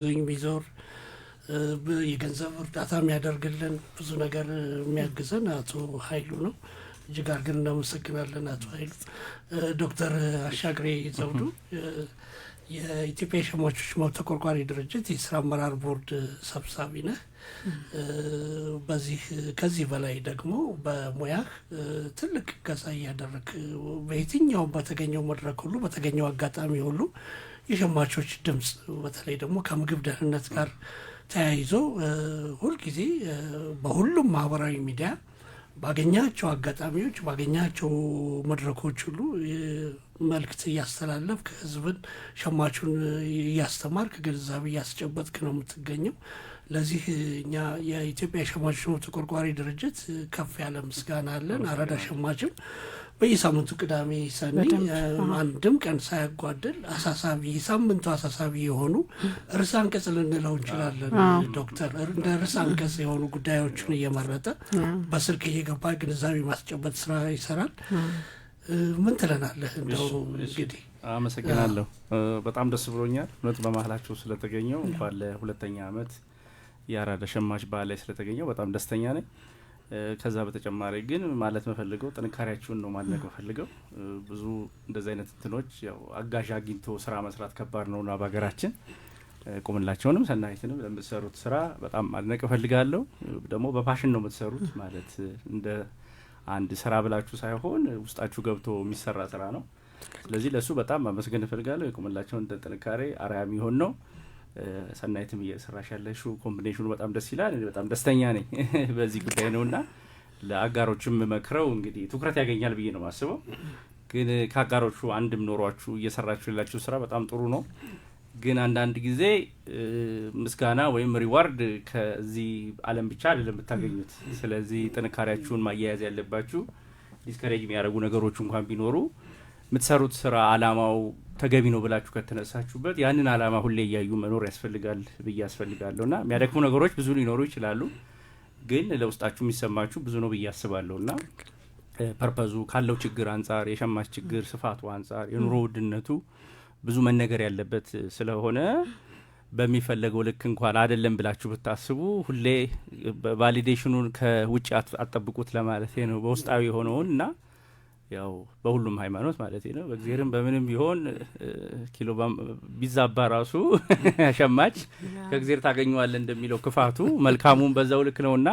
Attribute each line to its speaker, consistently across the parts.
Speaker 1: ቢዞር የገንዘብ እርዳታ የሚያደርግልን ብዙ ነገር የሚያግዘን አቶ ኃይሉ ነው። እጅግ አድርገን እናመሰግናለን አቶ ኃይሉ። ዶክተር አሻግሬ ዘውዱ የኢትዮጵያ የሸማቾች መብት ተቆርቋሪ ድርጅት የስራ አመራር ቦርድ ሰብሳቢ ነህ። ከዚህ በላይ ደግሞ በሙያህ ትልቅ እገዛ እያደረግ በየትኛው በተገኘው መድረክ ሁሉ በተገኘው አጋጣሚ ሁሉ የሸማቾች ድምጽ በተለይ ደግሞ ከምግብ ደህንነት ጋር ተያይዞ ሁልጊዜ በሁሉም ማህበራዊ ሚዲያ ባገኛቸው አጋጣሚዎች ባገኛቸው መድረኮች ሁሉ መልእክት እያስተላለፍክ ህዝብን ሸማቹን እያስተማርክ ግንዛቤ እያስጨበጥክ ነው የምትገኘው። ለዚህ እኛ የኢትዮጵያ የሸማቾች መብት ተቆርቋሪ ድርጅት ከፍ ያለ ምስጋና አለን። አራዳ ሸማችም በየሳምንቱ ቅዳሜ ሰኒ አንድም ቀን ሳያጓድል አሳሳቢ ሳምንቱ አሳሳቢ የሆኑ ርዕሰ አንቀጽ ልንለው እንችላለን። ዶክተር እንደ ርዕሰ አንቀጽ የሆኑ ጉዳዮችን እየመረጠ በስልክ እየገባ ግንዛቤ ማስጨበጥ ስራ ይሰራል። ምን ትለናለህ? እንደው እንግዲህ
Speaker 2: አመሰግናለሁ። በጣም ደስ ብሎኛል እውነት በመሀላችሁ ስለተገኘው። እንኳን ለሁለተኛ አመት የአራዳ ሸማች በዓል ላይ ስለተገኘው በጣም ደስተኛ ነኝ። ከዛ በተጨማሪ ግን ማለት መፈልገው ጥንካሬያችሁን ነው ማድነቅ መፈልገው። ብዙ እንደዚህ አይነት እንትኖች ያው አጋዥ አግኝቶ ስራ መስራት ከባድ ነውና በሀገራችን ቁምላቸውንም ሰናይትንም ለምትሰሩት ስራ በጣም ማድነቅ እፈልጋለሁ። ደግሞ በፓሽን ነው የምትሰሩት ማለት እንደ አንድ ስራ ብላችሁ ሳይሆን ውስጣችሁ ገብቶ የሚሰራ ስራ ነው። ስለዚህ ለሱ በጣም ማመስገን እፈልጋለሁ። የቁምላቸውን እንደ ጥንካሬ አርአያ የሚሆን ነው። ሰናይትም እየሰራሽ ያለሽው ኮምቢኔሽኑ በጣም ደስ ይላል። እኔ በጣም ደስተኛ ነኝ በዚህ ጉዳይ ነውና ለአጋሮችም መክረው እንግዲህ ትኩረት ያገኛል ብዬ ነው የማስበው። ግን ከአጋሮቹ አንድም ኖሯችሁ እየሰራችሁ ያላችሁ ስራ በጣም ጥሩ ነው። ግን አንዳንድ ጊዜ ምስጋና ወይም ሪዋርድ ከዚህ ዓለም ብቻ አይደለም የምታገኙት። ስለዚህ ጥንካሬያችሁን ማያያዝ ያለባችሁ ዲስከሬጅ የሚያደርጉ ነገሮች እንኳን ቢኖሩ የምትሰሩት ስራ አላማው ተገቢ ነው ብላችሁ ከተነሳችሁበት ያንን አላማ ሁሌ እያዩ መኖር ያስፈልጋል ብዬ አስፈልጋለሁና የሚያደክሙ ነገሮች ብዙ ሊኖሩ ይችላሉ። ግን ለውስጣችሁ የሚሰማችሁ ብዙ ነው ብዬ አስባለሁና ፐርፐዙ ካለው ችግር አንጻር የሸማች ችግር ስፋቱ አንጻር የኑሮ ውድነቱ ብዙ መነገር ያለበት ስለሆነ በሚፈለገው ልክ እንኳን አይደለም ብላችሁ ብታስቡ ሁሌ ቫሊዴሽኑን ከውጭ አትጠብቁት ለማለት ነው። በውስጣዊ የሆነውና ያው በሁሉም ሃይማኖት ማለት ነው በእግዚአብሔርም በምንም ቢሆን ኪሎ ቢዛባ ራሱ ሸማች ከእግዚአብሔር ታገኘዋለህ እንደሚለው ክፋቱ መልካሙን በዛው ልክ ነውና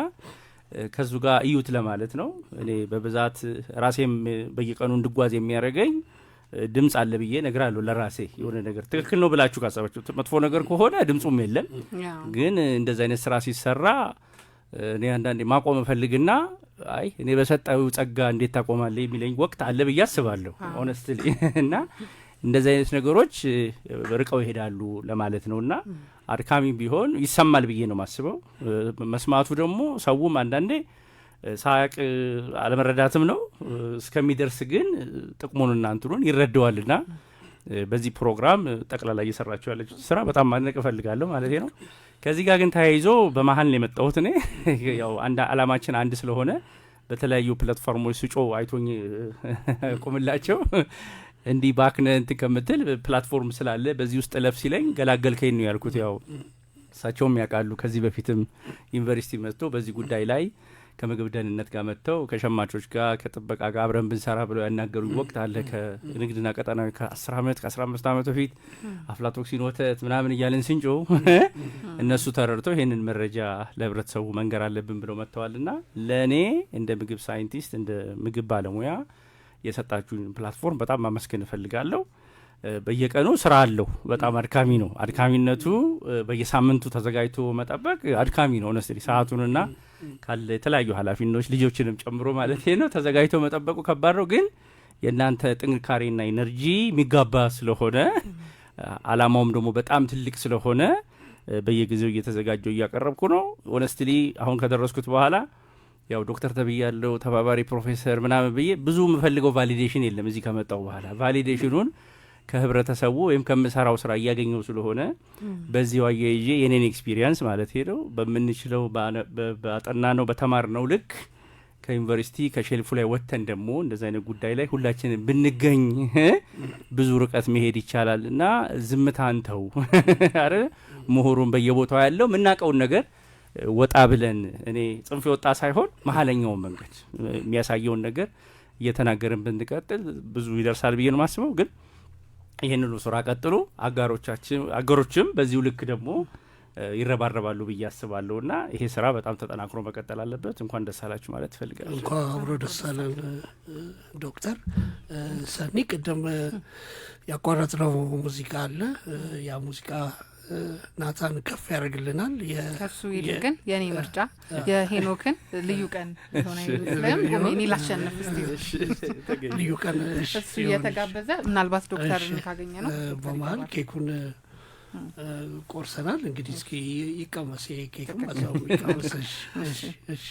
Speaker 2: ከሱ ጋር እዩት ለማለት ነው። እኔ በብዛት ራሴም በየቀኑ እንድጓዝ የሚያደርገኝ ድምጽ አለ ብዬ እነግራለሁ ለራሴ። የሆነ ነገር ትክክል ነው ብላችሁ ካሰባችሁ መጥፎ ነገር ከሆነ ድምጹም የለም። ግን እንደዛ አይነት ስራ ሲሰራ እኔ አንዳንዴ ማቆም እፈልግና አይ እኔ በሰጣው ጸጋ እንዴት ታቆማለህ የሚለኝ ወቅት አለ ብዬ አስባለሁ ሆነስትሊ። እና እንደዚህ አይነት ነገሮች ርቀው ይሄዳሉ ለማለት ነውና አድካሚ ቢሆን ይሰማል ብዬ ነው ማስበው። መስማቱ ደግሞ ሰውም አንዳንዴ ሳያቅ አለመረዳትም ነው እስከሚደርስ ግን ጥቅሙንና እንትኑን ይረዳዋልና በዚህ ፕሮግራም ጠቅላላ እየሰራችሁ ያለችው ስራ በጣም ማድነቅ እፈልጋለሁ ማለት ነው። ከዚህ ጋር ግን ተያይዞ በመሀል ነው የመጣሁት እኔ ያው አንድ አላማችን አንድ ስለሆነ በተለያዩ ፕላትፎርሞች ስጮ አይቶኝ ቆምላቸው እንዲህ ባክነ እንትን ከምትል ፕላትፎርም ስላለ በዚህ ውስጥ ለፍ ሲለኝ ገላገልከኝ ነው ያልኩት። ያው እሳቸውም ያውቃሉ ከዚህ በፊትም ዩኒቨርሲቲ መጥቶ በዚህ ጉዳይ ላይ ከምግብ ደህንነት ጋር መጥተው ከሸማቾች ጋር ከጥበቃ ጋር አብረን ብንሰራ ብለው ያናገሩኝ ወቅት አለ። ከንግድና ቀጠናዊ ከ10 ዓመት ከ15 ዓመት በፊት አፍላቶክሲን ወተት ምናምን እያልን ስንጮ እነሱ ተረድተው ይሄንን መረጃ ለህብረተሰቡ መንገር አለብን ብለው መጥተዋልና ለእኔ እንደ ምግብ ሳይንቲስት እንደ ምግብ ባለሙያ የሰጣችሁን ፕላትፎርም በጣም ማመስገን እፈልጋለሁ። በየቀኑ ስራ አለው። በጣም አድካሚ ነው። አድካሚነቱ በየሳምንቱ ተዘጋጅቶ መጠበቅ አድካሚ ነው። ነስሪ ሰዓቱንና ካለ የተለያዩ ኃላፊነቶች ልጆችንም ጨምሮ ማለት ነው ተዘጋጅቶ መጠበቁ ከባድ ነው። ግን የእናንተ ጥንካሬና ኢነርጂ የሚጋባ ስለሆነ አላማውም ደግሞ በጣም ትልቅ ስለሆነ በየጊዜው እየተዘጋጀው እያቀረብኩ ነው። ሆነስትሊ አሁን ከደረስኩት በኋላ ያው ዶክተር ተብያለሁ ተባባሪ ፕሮፌሰር ምናምን ብዬ ብዙ የምፈልገው ቫሊዴሽን የለም። እዚህ ከመጣው በኋላ ቫሊዴሽኑን ከህብረተሰቡ ወይም ከምሰራው ስራ እያገኘው ስለሆነ በዚህ አያይዤ የኔን ኤክስፒሪየንስ ማለት ነው በምንችለው ባጠና ነው በተማር ነው ልክ ከዩኒቨርሲቲ ከሼልፉ ላይ ወጥተን ደግሞ እንደዚህ አይነት ጉዳይ ላይ ሁላችንም ብንገኝ ብዙ ርቀት መሄድ ይቻላል እና ዝምታን ተው አይደል ምሁሩን በየቦታው ያለው ምናቀውን ነገር ወጣ ብለን እኔ ጽንፍ የወጣ ሳይሆን መሀለኛውን መንገድ የሚያሳየውን ነገር እየተናገርን ብንቀጥል ብዙ ይደርሳል ብዬ ነው ማስበው። ግን ይሄንን ስራ ቀጥሉ፣ አጋሮችም በዚሁ ልክ ደግሞ ይረባረባሉ ብዬ አስባለሁና ይሄ ስራ በጣም ተጠናክሮ መቀጠል አለበት። እንኳን ደስ አላችሁ ማለት ይፈልጋል።
Speaker 1: እንኳን አብሮ ደስ አለን ዶክተር ሰኒ። ቅድም ያቋረጥነው ሙዚቃ አለ። ያ ሙዚቃ ናታን ከፍ ያደርግልናል።
Speaker 3: ከሱ ይልቅ ግን የኔ ምርጫ የሄኖክን ልዩ ቀን ሆነ ይመስላል። እኔ ላሸንፍ እስቲ
Speaker 1: ልዩ ቀን
Speaker 3: እሱ እየተጋበዘ ምናልባት ዶክተርን ካገኘ ነው
Speaker 1: በመሀል ኬኩን ቆርሰናል። እንግዲህ እስኪ ይቀመስ ኬክም በዛው ይቀመስ። እሺ